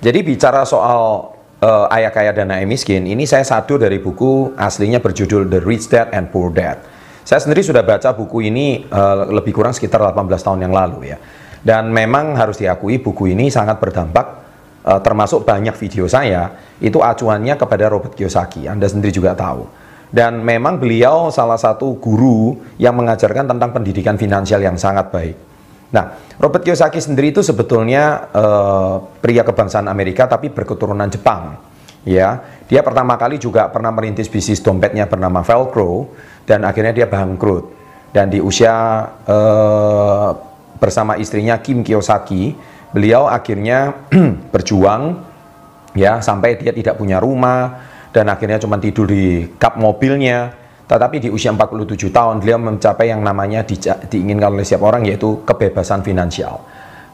Jadi bicara soal ayah kaya dan ayah miskin, ini saya sadu dari buku aslinya berjudul The Rich Dad and Poor Dad. Saya sendiri sudah baca buku ini lebih kurang sekitar 18 tahun yang lalu ya. Dan memang harus diakui buku ini sangat berdampak, termasuk banyak video saya, itu acuannya kepada Robert Kiyosaki, Anda sendiri juga tahu. Dan memang beliau salah satu guru yang mengajarkan tentang pendidikan finansial yang sangat baik. Nah, Robert Kiyosaki sendiri itu sebetulnya pria kebangsaan Amerika tapi berketurunan Jepang. Ya, dia pertama kali juga pernah merintis bisnis dompetnya bernama Velcro dan akhirnya dia bangkrut. Dan di usia bersama istrinya Kim Kiyosaki, beliau akhirnya berjuang ya sampai dia tidak punya rumah dan akhirnya cuma tidur di kap mobilnya. Tetapi di usia 47 tahun beliau mencapai yang namanya diinginkan oleh setiap orang, yaitu kebebasan finansial,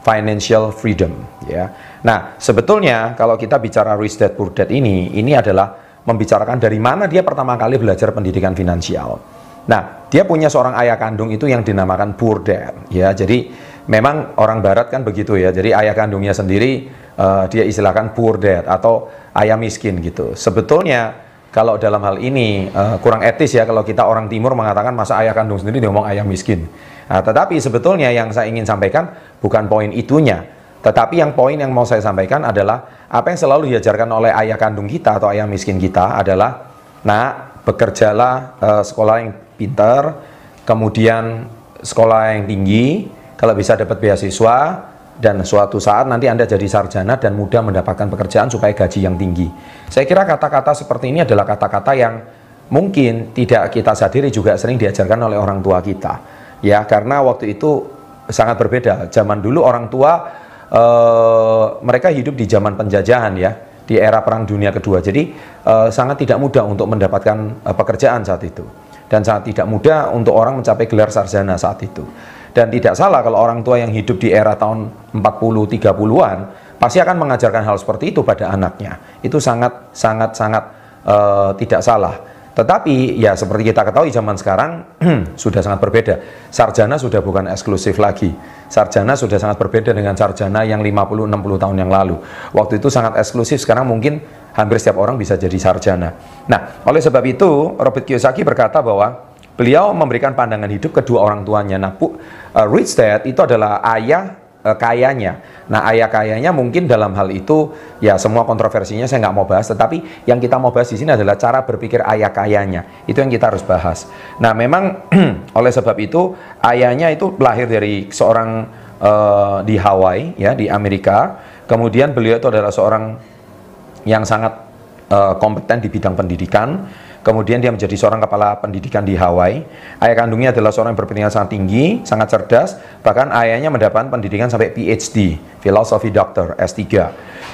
financial freedom ya. Nah, sebetulnya kalau kita bicara Rich Dad Poor Dad ini adalah membicarakan dari mana dia pertama kali belajar pendidikan finansial. Nah, dia punya seorang ayah kandung itu yang dinamakan Poor Dad ya. Jadi memang orang barat kan begitu ya. Jadi ayah kandungnya sendiri dia istilahkan Poor Dad atau ayah miskin gitu. Sebetulnya kalau dalam hal ini kurang etis ya kalau kita orang timur mengatakan masa ayah kandung sendiri ngomong ayah miskin. Nah, tetapi sebetulnya yang saya ingin sampaikan bukan poin itunya. Tetapi yang poin yang mau saya sampaikan adalah apa yang selalu diajarkan oleh ayah kandung kita atau ayah miskin kita adalah, nah, bekerjalah, sekolah yang pintar, kemudian sekolah yang tinggi, kalau bisa dapat beasiswa, dan suatu saat nanti Anda jadi sarjana dan mudah mendapatkan pekerjaan supaya gaji yang tinggi. Saya kira kata-kata seperti ini adalah kata-kata yang mungkin tidak kita sadari juga sering diajarkan oleh orang tua kita. Ya, karena waktu itu sangat berbeda. Zaman dulu orang tua mereka hidup di zaman penjajahan ya, di era Perang Dunia Kedua. Jadi sangat tidak mudah untuk mendapatkan pekerjaan saat itu. Dan sangat tidak mudah untuk orang mencapai gelar sarjana saat itu. Dan tidak salah kalau orang tua yang hidup di era tahun 40-30-an pasti akan mengajarkan hal seperti itu pada anaknya. Itu sangat tidak salah. Tetapi ya seperti kita ketahui zaman sekarang sudah sangat berbeda. Sarjana sudah bukan eksklusif lagi. Sarjana sudah sangat berbeda dengan sarjana yang 50-60 tahun yang lalu. Waktu itu sangat eksklusif, sekarang mungkin hampir setiap orang bisa jadi sarjana. Nah, oleh sebab itu Robert Kiyosaki berkata bahwa beliau memberikan pandangan hidup kedua orang tuanya. Nah, Rich Dad itu adalah ayah kayanya. Nah, ayah kayanya mungkin dalam hal itu ya semua kontroversinya saya nggak mau bahas, tetapi yang kita mau bahas di sini adalah cara berpikir ayah kayanya. Itu yang kita harus bahas. Nah, memang oleh sebab itu ayahnya itu lahir dari seorang di Hawaii ya, di Amerika. Kemudian beliau itu adalah seorang yang sangat kompeten di bidang pendidikan. Kemudian dia menjadi seorang kepala pendidikan di Hawaii. Ayah kandungnya adalah seorang yang berpendidikan sangat tinggi, sangat cerdas. Bahkan ayahnya mendapatkan pendidikan sampai PhD, Philosophy Doctor, S3.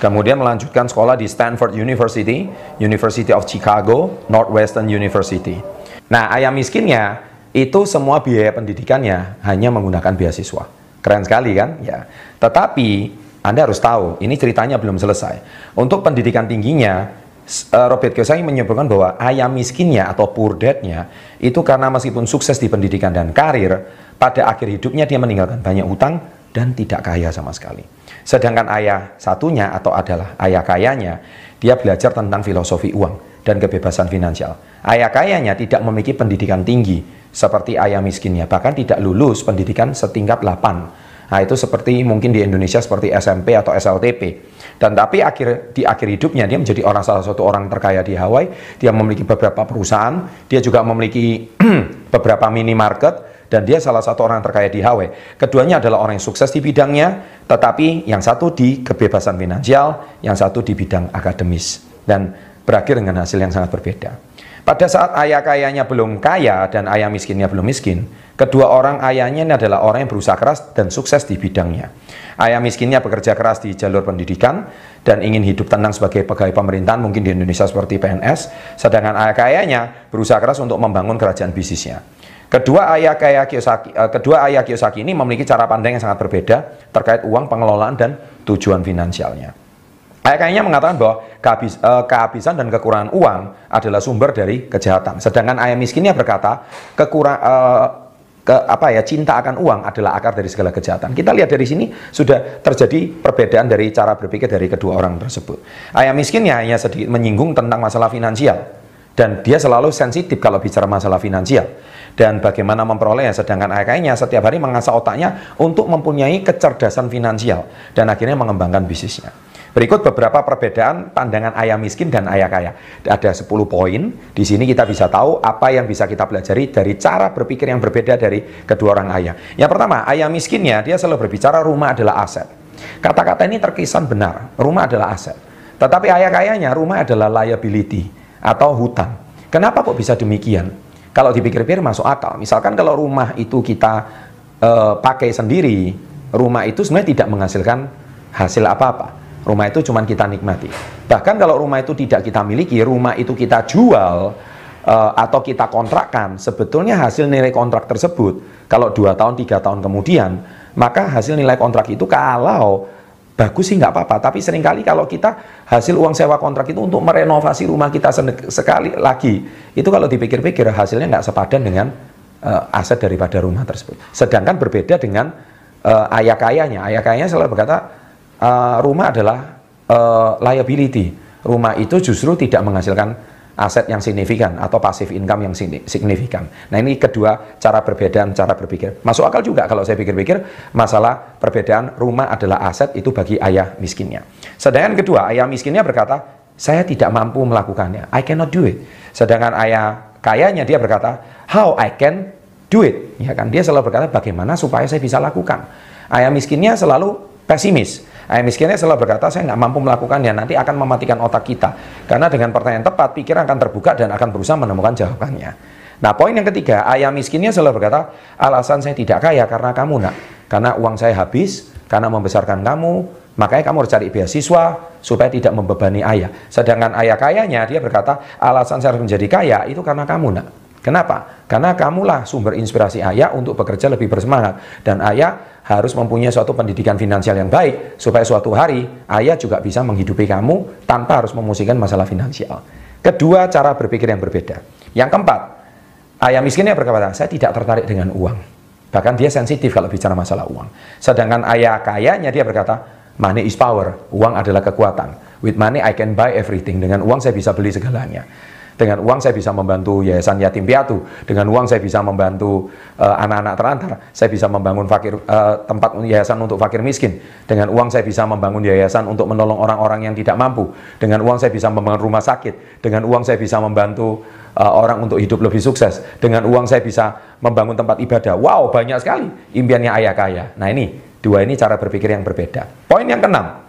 Kemudian melanjutkan sekolah di Stanford University, University of Chicago, Northwestern University. Nah, ayah miskinnya itu semua biaya pendidikannya hanya menggunakan beasiswa. Keren sekali kan? Ya. Tetapi Anda harus tahu, ini ceritanya belum selesai. Untuk pendidikan tingginya, Robert Kiyosaki menyebutkan bahwa ayah miskinnya atau poor dad-nya itu karena meskipun sukses di pendidikan dan karir, pada akhir hidupnya dia meninggalkan banyak utang dan tidak kaya sama sekali. Sedangkan ayah satunya atau adalah ayah kayanya, dia belajar tentang filosofi uang dan kebebasan finansial. Ayah kayanya tidak memiliki pendidikan tinggi seperti ayah miskinnya, bahkan tidak lulus pendidikan setingkat 8. Nah, itu seperti mungkin di Indonesia seperti SMP atau SLTP. Dan tapi di akhir hidupnya dia menjadi salah satu orang terkaya di Hawaii. Dia memiliki beberapa perusahaan, dia juga memiliki beberapa minimarket, dan dia salah satu orang terkaya di Hawaii. Keduanya adalah orang yang sukses di bidangnya, tetapi yang satu di kebebasan finansial, yang satu di bidang akademis. Dan berakhir dengan hasil yang sangat berbeda. Pada saat ayah kayanya belum kaya dan ayah miskinnya belum miskin, kedua orang ayahnya ini adalah orang yang berusaha keras dan sukses di bidangnya. Ayah miskinnya bekerja keras di jalur pendidikan dan ingin hidup tenang sebagai pegawai pemerintahan, mungkin di Indonesia seperti PNS, sedangkan ayah kayanya berusaha keras untuk membangun kerajaan bisnisnya. Kedua ayah Kiyosaki ini memiliki cara pandang yang sangat berbeda terkait uang, pengelolaan, dan tujuan finansialnya. Ayah kayaknya mengatakan bahwa kehabisan dan kekurangan uang adalah sumber dari kejahatan. Sedangkan ayah miskinnya berkata, cinta akan uang adalah akar dari segala kejahatan. Kita lihat dari sini sudah terjadi perbedaan dari cara berpikir dari kedua orang tersebut. Ayah miskinnya hanya sedikit menyinggung tentang masalah finansial, dan dia selalu sensitif kalau bicara masalah finansial dan bagaimana memperolehnya, sedangkan ayah kayanya setiap hari mengasah otaknya untuk mempunyai kecerdasan finansial dan akhirnya mengembangkan bisnisnya. Berikut beberapa perbedaan pandangan ayah miskin dan ayah kaya. Ada 10 poin. Di sini kita bisa tahu apa yang bisa kita pelajari dari cara berpikir yang berbeda dari kedua orang ayah. Yang pertama, ayah miskinnya dia selalu berbicara rumah adalah aset. Kata-kata ini terkesan benar, rumah adalah aset. Tetapi ayah kayanya rumah adalah liability atau hutang. Kenapa kok bisa demikian? Kalau dipikir-pikir masuk akal. Misalkan kalau rumah itu kita pakai sendiri, rumah itu sebenarnya tidak menghasilkan hasil apa-apa. Rumah itu cuma kita nikmati. Bahkan kalau rumah itu tidak kita miliki, rumah itu kita jual atau kita kontrakkan, sebetulnya hasil nilai kontrak tersebut kalau 2 tahun, 3 tahun kemudian, maka hasil nilai kontrak itu kalau bagus sih nggak apa-apa. Tapi seringkali kalau kita hasil uang sewa kontrak itu untuk merenovasi rumah kita sekali lagi, itu kalau dipikir-pikir hasilnya nggak sepadan dengan aset daripada rumah tersebut. Sedangkan berbeda dengan ayah kayanya. Ayah kayanya selalu berkata rumah adalah liability. Rumah itu justru tidak menghasilkan aset yang signifikan atau passive income yang signifikan. Nah, ini kedua cara perbedaan cara berpikir. Masuk akal juga kalau saya pikir-pikir masalah perbedaan rumah adalah aset itu bagi ayah miskinnya. Sedangkan kedua, ayah miskinnya berkata, saya tidak mampu melakukannya. I cannot do it. Sedangkan ayah kayanya dia berkata, how I can do it. Ya kan? Dia selalu berkata, bagaimana supaya saya bisa lakukan. Ayah miskinnya selalu pesimis. Ayah miskinnya selalu berkata, saya nggak mampu melakukannya, nanti akan mematikan otak kita. Karena dengan pertanyaan tepat, pikiran akan terbuka dan akan berusaha menemukan jawabannya. Nah, poin yang ketiga, ayah miskinnya selalu berkata, alasan saya tidak kaya karena kamu nak. Karena uang saya habis, karena membesarkan kamu, makanya kamu harus cari beasiswa supaya tidak membebani ayah. Sedangkan ayah kayanya, dia berkata, alasan saya harus menjadi kaya itu karena kamu nak. Kenapa? Karena kamulah sumber inspirasi ayah untuk bekerja lebih bersemangat. Dan ayah harus mempunyai suatu pendidikan finansial yang baik, supaya suatu hari ayah juga bisa menghidupi kamu tanpa harus memusingkan masalah finansial. Kedua cara berpikir yang berbeda. Yang keempat, ayah miskinnya berkata, saya tidak tertarik dengan uang. Bahkan dia sensitif kalau bicara masalah uang. Sedangkan ayah kayanya dia berkata, money is power, uang adalah kekuatan. With money I can buy everything. Dengan uang saya bisa beli segalanya. Dengan uang saya bisa membantu yayasan yatim piatu. Dengan uang saya bisa membantu anak-anak terlantar. Saya bisa membangun tempat yayasan untuk fakir miskin. Dengan uang saya bisa membangun yayasan untuk menolong orang-orang yang tidak mampu. Dengan uang saya bisa membangun rumah sakit. Dengan uang saya bisa membantu orang untuk hidup lebih sukses. Dengan uang saya bisa membangun tempat ibadah. Wow, banyak sekali impiannya ayah kaya. Nah, ini dua ini cara berpikir yang berbeda. Poin yang keenam,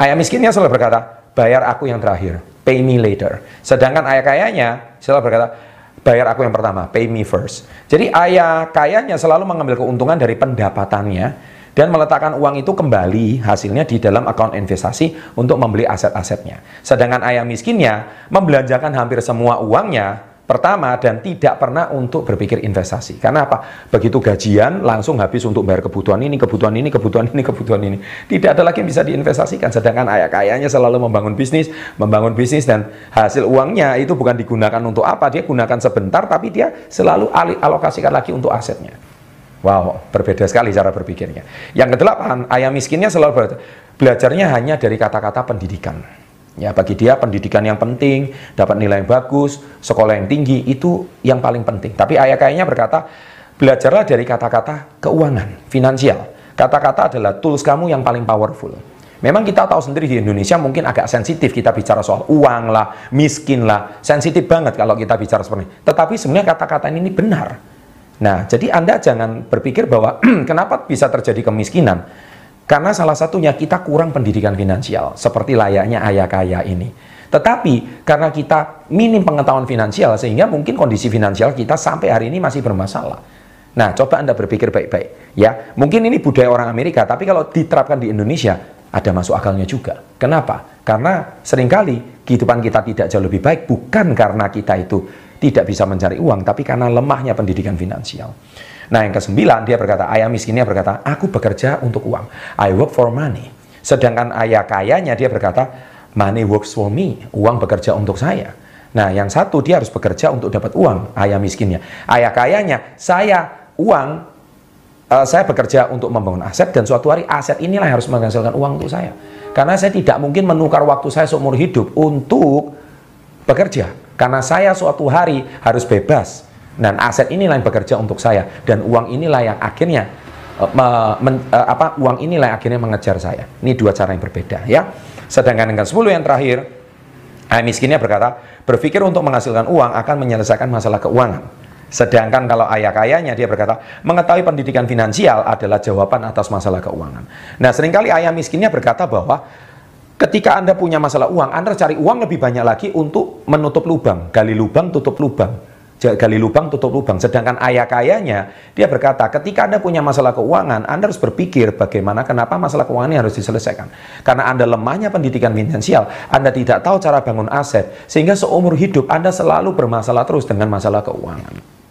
ayah miskinnya selalu berkata, bayar aku yang terakhir, pay me later. Sedangkan ayah kayanya selalu berkata, bayar aku yang pertama, pay me first. Jadi ayah kayanya selalu mengambil keuntungan dari pendapatannya dan meletakkan uang itu kembali hasilnya di dalam akun investasi untuk membeli aset-asetnya. Sedangkan ayah miskinnya membelanjakan hampir semua uangnya pertama dan tidak pernah untuk berpikir investasi. Karena apa? Begitu gajian langsung habis untuk bayar kebutuhan ini, kebutuhan ini, kebutuhan ini, kebutuhan ini. Tidak ada lagi yang bisa diinvestasikan. Sedangkan ayah kayanya selalu membangun bisnis dan hasil uangnya itu bukan digunakan untuk apa, dia gunakan sebentar tapi dia selalu alokasikan lagi untuk asetnya. Wow, berbeda sekali cara berpikirnya. Yang kedelapan, ayah miskinnya selalu belajarnya hanya dari kata-kata pendidikan. Ya, bagi dia pendidikan yang penting, dapat nilai yang bagus, sekolah yang tinggi, itu yang paling penting. Tapi ayah kayaknya berkata, belajarlah dari kata-kata keuangan, finansial. Kata-kata adalah tools kamu yang paling powerful. Memang kita tahu sendiri di Indonesia mungkin agak sensitif kita bicara soal uang lah, miskin lah, sensitif banget kalau kita bicara seperti ini. Tetapi sebenarnya kata-kata ini benar. Nah, jadi Anda jangan berpikir bahwa kenapa bisa terjadi kemiskinan. Karena salah satunya kita kurang pendidikan finansial, seperti layaknya ayah kaya ini. Tetapi karena kita minim pengetahuan finansial, sehingga mungkin kondisi finansial kita sampai hari ini masih bermasalah. Nah, coba Anda berpikir baik-baik. Ya, mungkin ini budaya orang Amerika, tapi kalau diterapkan di Indonesia, ada masuk akalnya juga. Kenapa? Karena seringkali kehidupan kita tidak jauh lebih baik, bukan karena kita itu tidak bisa mencari uang, tapi karena lemahnya pendidikan finansial. Nah, yang kesembilan, dia berkata, ayah miskinnya berkata, aku bekerja untuk uang. I work for money. Sedangkan ayah kayanya dia berkata, money works for me. Uang bekerja untuk saya. Nah, yang satu, dia harus bekerja untuk dapat uang, ayah miskinnya. Ayah kayanya, saya uang, saya bekerja untuk membangun aset, dan suatu hari aset inilah yang harus menghasilkan uang untuk saya. Karena saya tidak mungkin menukar waktu saya seumur hidup untuk bekerja. Karena saya suatu hari harus bebas. Dan aset inilah yang bekerja untuk saya. Dan uang inilah yang akhirnya uang inilah yang akhirnya mengejar saya. Ini dua cara yang berbeda, ya. Sedangkan dengan 10 yang terakhir, ayah miskinnya berkata, berpikir untuk menghasilkan uang akan menyelesaikan masalah keuangan. Sedangkan kalau ayah kayanya dia berkata, mengetahui pendidikan finansial adalah jawaban atas masalah keuangan. Nah, seringkali ayah miskinnya berkata bahwa ketika Anda punya masalah uang, Anda cari uang lebih banyak lagi untuk menutup lubang. Gali lubang, tutup lubang. Gali lubang, tutup lubang. Sedangkan ayah kayanya, dia berkata, ketika Anda punya masalah keuangan, Anda harus berpikir bagaimana, kenapa masalah keuangan ini harus diselesaikan. Karena Anda lemahnya pendidikan finansial, Anda tidak tahu cara bangun aset, sehingga seumur hidup Anda selalu bermasalah terus dengan masalah keuangan.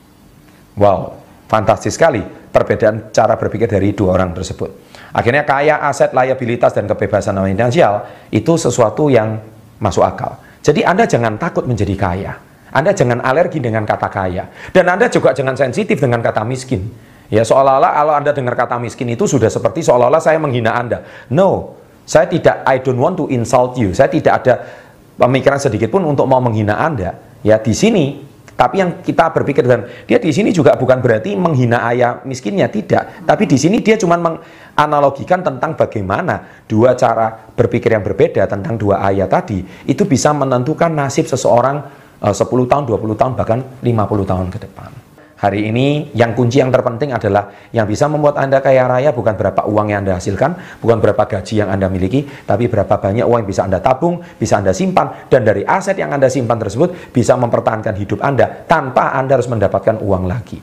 Wow, fantastis sekali perbedaan cara berpikir dari dua orang tersebut. Akhirnya kaya, aset, liabilitas, dan kebebasan finansial itu sesuatu yang masuk akal. Jadi Anda jangan takut menjadi kaya. Anda jangan alergi dengan kata kaya. Dan Anda juga jangan sensitif dengan kata miskin. Ya, seolah-olah kalau Anda dengar kata miskin itu sudah seperti seolah-olah saya menghina Anda. No, saya tidak, I don't want to insult you. Saya tidak ada pemikiran sedikit pun untuk mau menghina Anda. Ya, di sini. Tapi yang kita berpikir, dan dia di sini juga bukan berarti menghina ayah miskinnya, tidak. Tapi di sini dia cuma menganalogikan tentang bagaimana dua cara berpikir yang berbeda tentang dua ayat tadi itu bisa menentukan nasib seseorang 10 tahun, 20 tahun, bahkan 50 tahun ke depan. Hari ini yang kunci yang terpenting adalah yang bisa membuat Anda kaya raya bukan berapa uang yang Anda hasilkan, bukan berapa gaji yang Anda miliki, tapi berapa banyak uang yang bisa Anda tabung, bisa Anda simpan, dan dari aset yang Anda simpan tersebut bisa mempertahankan hidup Anda tanpa Anda harus mendapatkan uang lagi.